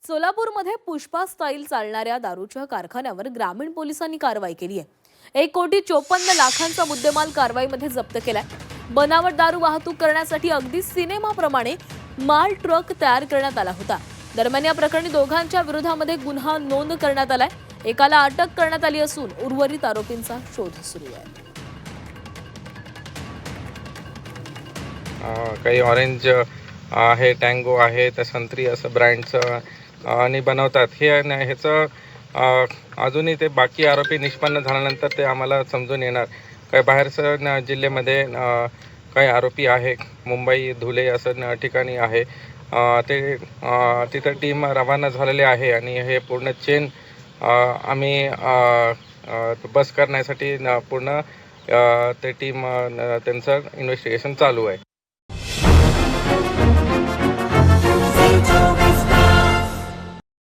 सोलापूरमध्ये पुष्पा स्टाईल चालणाऱ्या दारूच्या कारखान्यावर ग्रामीण पोलिसांनी कारवाई केली आहे। 1,54,00,00,000चा मुद्देमाल कारवाईमध्ये जप्त केलाय। बनावट दारू वाहतूक करण्यासाठी अगदी सिनेमाप्रमाणे माल ट्रक तयार करण्यात आला होता। दरम्यान या प्रकरणी दोघांच्या विरोधामध्ये गुन्हा नोंद करण्यात आलाय। एकाला अटक करण्यात आली असून उर्वरित आरोपींचा शोध सुरू आहे। काही ऑरेंज आहे, टँगो आहे, तर संत्री असं ब्रँडचं आणि बनवतात हे ह्याचं अजूनही ते बाकी आरोपी निष्पन्न झाल्यानंतर ते आम्हाला समजून येणार। काही बाहेरचं जिल्ह्यामध्ये काही आरोपी आहे, मुंबई, धुळे असं ठिकाणी आहे। ते तिथं टीम रवाना झालेली आहे आणि हे पूर्ण चेन आम्ही बस करण्यासाठी पूर्ण ते टीम त्यांचं इन्व्हेस्टिगेशन चालू आहे।